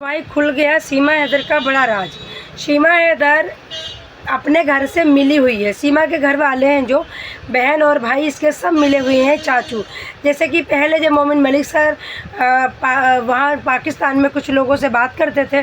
भाई खुल गया सीमा हैदर का बड़ा राज। सीमा हैदर अपने घर से मिली हुई है। सीमा के घर वाले हैं जो बहन और भाई इसके सब मिले हुए हैं चाचू। जैसे कि पहले जब मोमिन मलिक सर वहाँ पाकिस्तान में कुछ लोगों से बात करते थे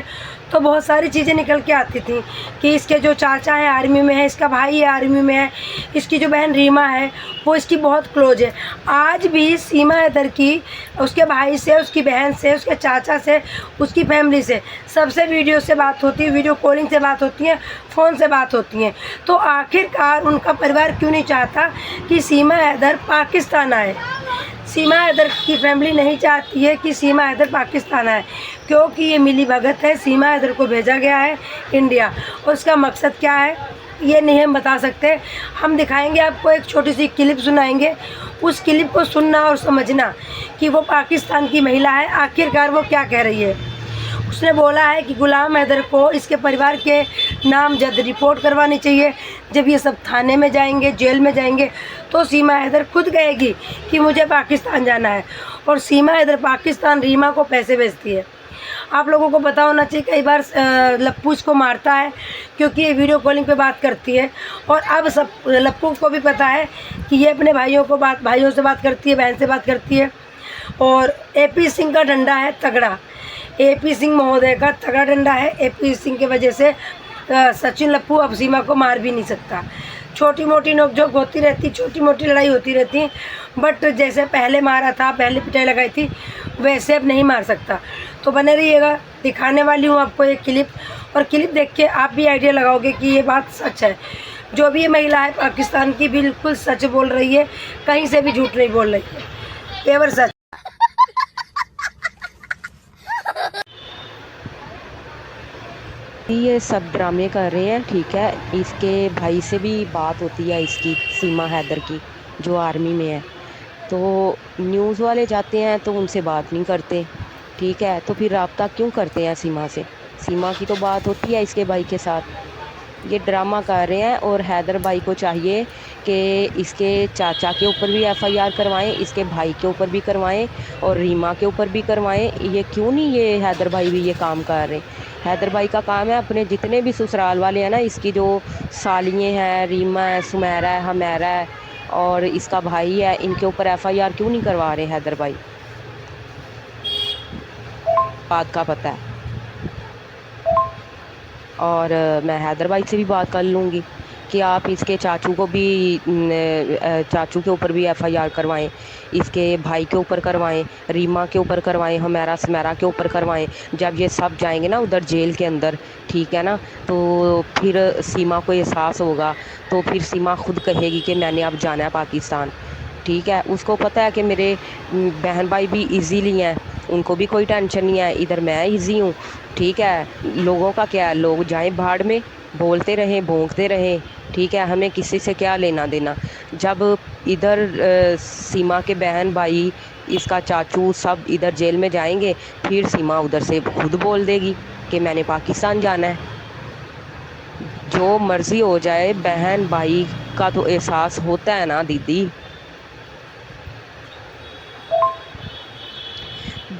तो बहुत सारी चीज़ें निकल के आती थी कि इसके जो चाचा है आर्मी में है, इसका भाई आर्मी में है, इसकी जो बहन रीमा है वो इसकी बहुत क्लोज है। आज भी सीमा हैदर की उसके भाई से, उसकी बहन से, उसके चाचा से, उसकी फैमिली से सबसे वीडियो से बात होती है, वीडियो कॉलिंग से बात होती है, फ़ोन से बात होती हैं। तो आखिरकार उनका परिवार क्यों नहीं चाहता कि सीमा हैदर पाकिस्तान आए? सीमा हैदर की फैमिली नहीं चाहती है कि सीमा हैदर पाकिस्तान आए, क्योंकि ये मिली भगत है। सीमा हैदर को भेजा गया है इंडिया, उसका मकसद क्या है ये नहीं हम बता सकते। हम दिखाएंगे आपको, एक छोटी सी क्लिप सुनाएंगे, उस क्लिप को सुनना और समझना कि वो पाकिस्तान की महिला है, आखिरकार वो क्या कह रही है। उसने बोला है कि गुलाम हैदर को इसके परिवार के नामजद रिपोर्ट करवानी चाहिए। जब ये सब थाने में जाएंगे, जेल में जाएंगे, तो सीमा हैदर खुद कहेगी कि मुझे पाकिस्तान जाना है। और सीमा हैदर पाकिस्तान रीमा को पैसे भेजती है। आप लोगों को पता होना चाहिए, कई बार लप्पू इसको मारता है क्योंकि ये वीडियो कॉलिंग पे बात करती है। और अब सब लप्पू को भी पता है कि ये अपने भाइयों से बात करती है, बहन से बात करती है। और AP सिंह का डंडा है तगड़ा, AP सिंह महोदय का तगड़ा डंडा है। AP सिंह की वजह से सचिन लप्पू अब सीमा को मार भी नहीं सकता। छोटी मोटी नोकझोंक होती रहती, छोटी मोटी लड़ाई होती रहती, बट जैसे पहले मारा था, पहले पिटाई लगाई थी, वैसे अब नहीं मार सकता। तो बने रहिएगा, दिखाने वाली हूँ आपको एक क्लिप, और क्लिप देख के आप भी आइडिया लगाओगे कि ये बात सच है। जो भी ये महिला है पाकिस्तान की, बिल्कुल सच बोल रही है, कहीं से भी झूठ नहीं बोल रही है, पेवर सच। ये सब ड्रामे कर रहे हैं, ठीक है। इसके भाई से भी बात होती है इसकी, सीमा हैदर की, जो आर्मी में है। तो न्यूज़ वाले जाते हैं तो उनसे बात नहीं करते, ठीक है। तो फिर रब्ता क्यों करते हैं सीमा से? सीमा की तो बात होती है इसके भाई के साथ। ये ड्रामा कर रहे हैं। और हैदर भाई को चाहिए कि इसके चाचा के ऊपर भी FIR करवाएं, इसके भाई के ऊपर भी करवाएं, और रीमा के ऊपर भी करवाएं। ये क्यों नहीं ये हैदर भाई भी ये काम कर रहे? हैदर भाई का काम है अपने जितने भी ससुराल वाले हैं ना, इसकी जो सालियाँ हैं, रीमा है, सुमेरा है, हमेरा है, और इसका भाई है, इनके ऊपर FIR क्यों नहीं करवा रहे हैदर भाई? बात का पता है। और मैं हैदर भाई से भी बात कर लूँगी कि आप इसके चाचू को भी चाचू के ऊपर भी FIR करवाएं, इसके भाई के ऊपर करवाएं, रीमा के ऊपर करवाएं, हमेरा सुमेरा के ऊपर करवाएं। जब ये सब जाएंगे ना उधर जेल के अंदर, ठीक है ना, तो फिर सीमा को एहसास होगा। तो फिर सीमा खुद कहेगी कि मैंने अब जाना है पाकिस्तान, ठीक है। उसको पता है कि मेरे बहन भाई भी इजीली हैं, उनको भी कोई टेंशन नहीं है, इधर मैं इजी हूँ, ठीक है। लोगों का क्या है, लोग जाएं भाड़ में, बोलते रहें, भोंकते रहें, ठीक है, हमें किसी से क्या लेना देना। जब इधर सीमा के बहन भाई, इसका चाचू सब इधर जेल में जाएंगे, फिर सीमा उधर से खुद बोल देगी कि मैंने पाकिस्तान जाना है। जो मर्ज़ी हो जाए, बहन भाई का तो एहसास होता है ना दीदी।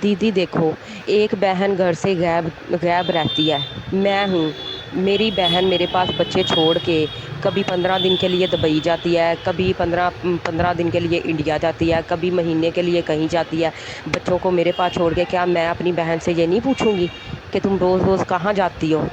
दीदी देखो, एक बहन घर से गैब रहती है, मैं हूँ, मेरी बहन मेरे पास बच्चे छोड़ के कभी 15 दिन के लिए दुबई जाती है, कभी 15 दिन के लिए इंडिया जाती है, कभी महीने के लिए कहीं जाती है। बच्चों को मेरे पास छोड़ के क्या मैं अपनी बहन से ये नहीं पूछूंगी कि तुम रोज़ रोज़ कहाँ जाती हो?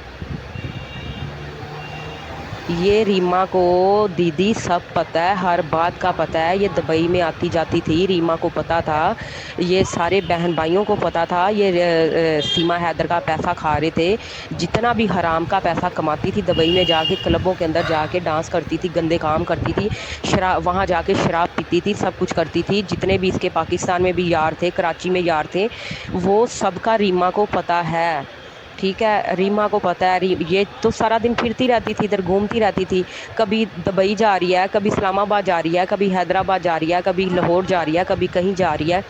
ये रीमा को दीदी सब पता है, हर बात का पता है। ये दुबई में आती जाती थी, रीमा को पता था, ये सारे बहन भाइयों को पता था। ये सीमा हैदर का पैसा खा रहे थे, जितना भी हराम का पैसा कमाती थी, दुबई में जाके क्लबों के अंदर जाके डांस करती थी, गंदे काम करती थी, शराब वहाँ जाके शराब पीती थी, सब कुछ करती थी। जितने भी इसके पाकिस्तान में भी यार थे, कराची में यार थे, वो सबका रीमा को पता है, ठीक है। रीमा को पता है। ये तो सारा दिन फिरती रहती थी, इधर घूमती रहती थी, कभी दुबई जा रही है, कभी इस्लामाबाद जा रही है, कभी हैदराबाद जा रही है, कभी लाहौर जा रही है, कभी कहीं जा रही है।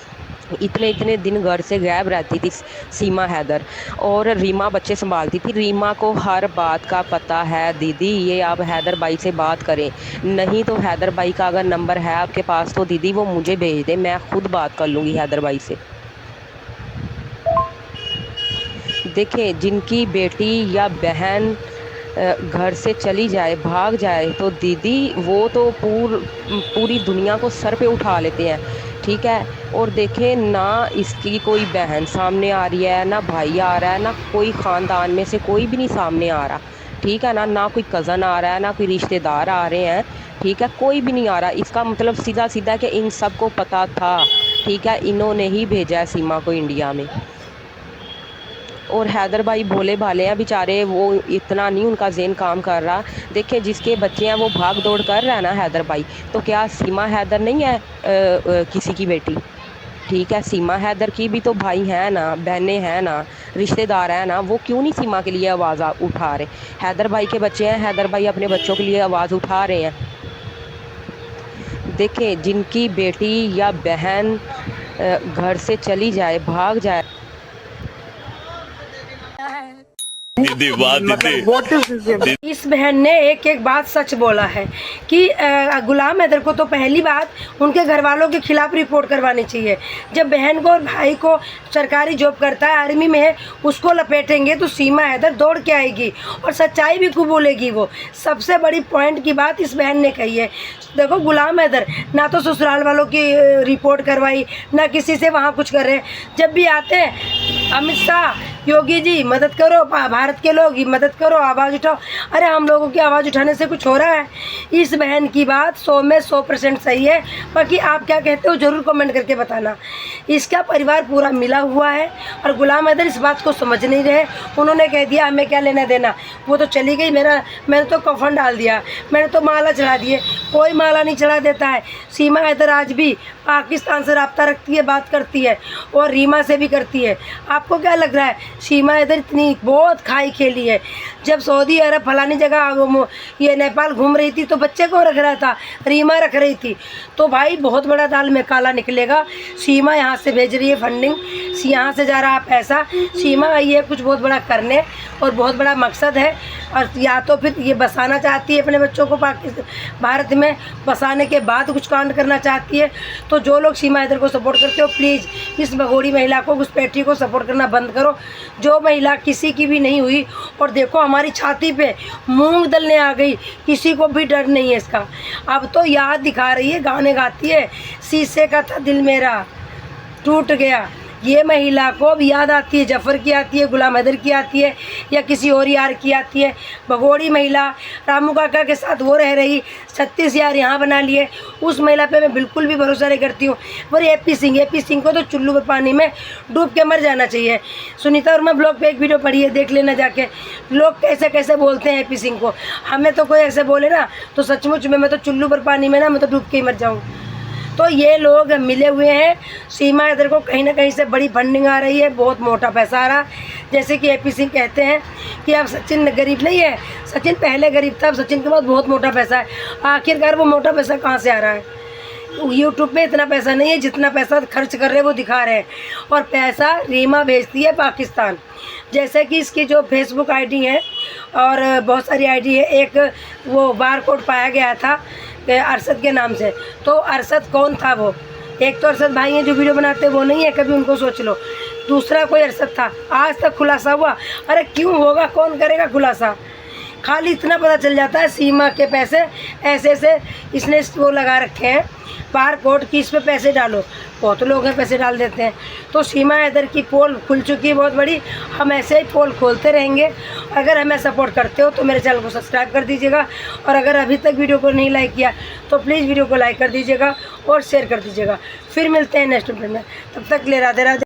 इतने इतने दिन घर से गायब रहती थी सीमा हैदर, और रीमा बच्चे संभालती थी। रीमा को हर बात का पता है दीदी। ये आप हैदर भाई से बात करें, नहीं तो हैदर भाई का अगर नंबर है आपके पास तो दीदी वो मुझे भेज दे, मैं खुद बात कर लूँगी हैदर भाई से। देखें, जिनकी बेटी या बहन घर से चली जाए, भाग जाए, तो दीदी वो तो पूरी दुनिया को सर पे उठा लेते हैं, ठीक है। और देखें, ना इसकी कोई बहन सामने आ रही है, ना भाई आ रहा है, ना कोई ख़ानदान में से कोई भी नहीं सामने आ रहा, ठीक है ना कोई कज़न आ रहा है, ना कोई रिश्तेदार आ रहे हैं, ठीक है, कोई भी नहीं आ रहा। इसका मतलब सीधा सीधा कि इन सब को पता था, ठीक है, इन्होंने ही भेजा है सीमा को इंडिया में। और हैदर भाई भोले भाले हैं बेचारे, वो इतना नहीं उनका ज़हन काम कर रहा। देखिए, जिसके बच्चे हैं वो भाग दौड़ कर रहा है ना हैदर भाई, तो क्या सीमा हैदर नहीं है किसी की बेटी? ठीक है, सीमा हैदर की भी तो भाई हैं ना, बहनें हैं ना, रिश्तेदार हैं ना, वो क्यों नहीं सीमा के लिए आवाज़ उठा रहे? हैदर भाई के बच्चे हैं, हैदर भाई अपने बच्चों के लिए आवाज़ उठा रहे हैं। देखें, जिनकी बेटी या बहन घर से चली जाए, भाग जाए, दीदी वाह दीदी। इस बहन ने एक एक बात सच बोला है कि गुलाम हैदर को तो पहली बात उनके घर वालों के खिलाफ रिपोर्ट करवानी चाहिए। जब बहन को और भाई को सरकारी जॉब करता है, आर्मी में है, उसको लपेटेंगे तो सीमा हैदर दौड़ के आएगी और सच्चाई भी कबूलेगी। वो सबसे बड़ी पॉइंट की बात इस बहन ने कही है। देखो, गुलाम हैदर ना तो ससुराल वालों की रिपोर्ट करवाई, ना किसी से वहाँ कुछ कर रहे। जब भी आते हैं, अमित शाह, योगी जी मदद करो, भारत के लोग मदद करो, आवाज़ उठाओ। अरे हम लोगों की आवाज़ उठाने से कुछ हो रहा है? इस बहन की बात 100 में 100% सही है। बाकी आप क्या कहते हो ज़रूर कमेंट करके बताना। इसका परिवार पूरा मिला हुआ है और गुलाम हैदर इस बात को समझ नहीं रहे। उन्होंने कह दिया हमें क्या लेना देना, वो तो चली गई, मैंने तो कफन डाल दिया, मैंने तो माला चढ़ा दिए। कोई माला नहीं चढ़ा देता है। सीमा हैदर आज भी पाकिस्तान से रब्ता रखती है, बात करती है और रीमा से भी करती है। आपको क्या लग रहा है सीमा हैदर इतनी बहुत खाई खेली है? जब सऊदी अरब फलानी जगह ये नेपाल घूम रही थी तो बच्चे को रख रहा था, रीमा रख रही थी। तो भाई बहुत बड़ा दाल में काला निकलेगा। सीमा यहाँ से भेज रही है फंडिंग, यहाँ से जा रहा पैसा, सीमा आई है कुछ बहुत बड़ा करने और बहुत बड़ा मकसद है। और या तो फिर ये बसाना चाहती है अपने बच्चों को भारत में, बसाने के बाद कुछ कांड करना चाहती है। तो जो लोग सीमा हैदर को सपोर्ट करते हो, प्लीज़ इस भगोड़ी महिला को, घुसपैठी को सपोर्ट करना बंद करो। जो महिला किसी की भी नहीं हुई, और देखो हमारी छाती पे मूंग दलने आ गई, किसी को भी डर नहीं है इसका। अब तो याद दिखा रही है, गाने गाती है, शीशे का था दिल मेरा टूट गया। ये महिला को अब याद आती है, जफ़र की आती है, गुलाम हैदर की आती है, या किसी और यार की आती है। भगोड़ी महिला रामू काका के साथ वो रह रही, 36 यार यहाँ बना लिए। उस महिला पे मैं बिल्कुल भी भरोसा नहीं करती हूँ। पर एपी सिंह को तो चुल्लू पर पानी में डूब के मर जाना चाहिए। सुनीता वर्मा ब्लॉग पे एक वीडियो पढ़ी है, देख लेना जाके। लोग कैसे कैसे बोलते हैं एपी सिंह को। हमें तो कोई ऐसे बोले ना तो सचमुच में मैं तो चुल्लू पर पानी में ना, मैं तो डूब के ही मर जाऊँ। तो ये लोग मिले हुए हैं। सीमा हैदर को कहीं ना कहीं से बड़ी फंडिंग आ रही है, बहुत मोटा पैसा आ रहा है। जैसे कि एपी सिंह कहते हैं कि अब सचिन गरीब नहीं है, सचिन पहले गरीब था, अब सचिन के पास बहुत मोटा पैसा है। आखिरकार वो मोटा पैसा कहाँ से आ रहा है? यूट्यूब पे इतना पैसा नहीं है जितना पैसा खर्च कर रहे हैं वो दिखा रहे हैं। और पैसा रीमा भेजती है पाकिस्तान। जैसे कि इसकी जो फेसबुक आईडी है और बहुत सारी आईडी है, एक वो बार कोड पाया गया था अरशद के नाम से। तो अरशद कौन था? वो एक तो अरशद भाई हैं जो वीडियो बनाते हैं, वो नहीं है, कभी उनको सोच लो। दूसरा कोई अरशद था, आज तक खुलासा हुआ? अरे क्यों होगा, कौन करेगा खुलासा? खाली इतना पता चल जाता है सीमा के पैसे ऐसे ऐसे इसने वो लगा रखे हैं बार कोड की, इस पर पैसे डालो। बहुत लोग हैं पैसे डाल देते हैं। तो सीमा हैदर की पोल खुल चुकी है बहुत बड़ी। हम ऐसे ही पोल खोलते रहेंगे। अगर हमें सपोर्ट करते हो तो मेरे चैनल को सब्सक्राइब कर दीजिएगा, और अगर अभी तक वीडियो को नहीं लाइक किया तो प्लीज़ वीडियो को लाइक कर दीजिएगा और शेयर कर दीजिएगा। फिर मिलते हैं नेक्स्ट वीडियो में, तब तक ले राधे राधे।